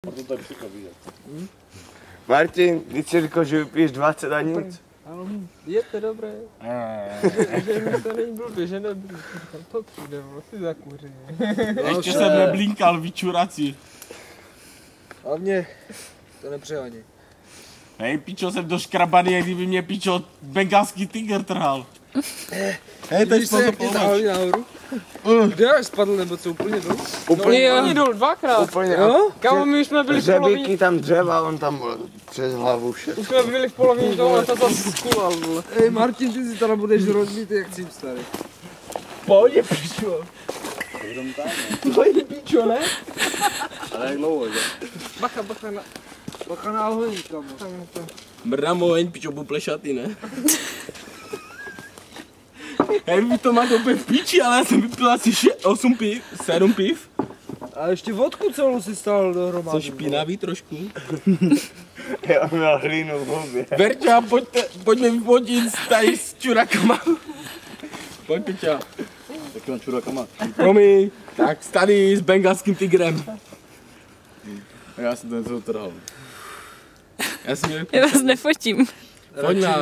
To tady všechno vidět. Martin, když jsi říkal, že vypiješ 20 a nic. Ano, je to dobré. Že mi to není blbě, že nebudu. To přijde, si zakouří. Ještě jsem neblinkal, vyčurací. Hlavně to nepřeháněj. Hej, pičo, jsem doškrabaný, jak kdyby mě pičo bengalský tiger trhal. Hej, teď se jak tě tahali nahoru? Kde až spadl, nebo co úplně dolů? Úplně dolů dvakrát. Úplně. Jo? Kámo, my už jsme byli v polovině. Řebíky tam dřeva, on tam přes hlavu šel. Už jsme byli v polovině toho, ale to zase skulal, vole. Ej, Martin, ty si teda budeš rozbitý jak cím starý. Pohodě, pičo. Pojď, pičo, ne? Ale jak dlouho, že? Bacha na oheň, kamo. Mrdám oheň, pičo, budu plešatý, ne? Hej, vy to máte úplně v píči, ale já jsem vypil asi 8 piv, 7 piv. A ještě vodku celou si stál dohromady. Co špinavý trošku. Já měl hlínu v hubě. Verťa, pojďme vyfotit tady s čurakama. Pojď, Peťa. Takým čurakama. Promiň. Tak tady s bengalským tigrem. Já jsem ten co trhal. Já si měl... Já vás nefotím. Pojď na.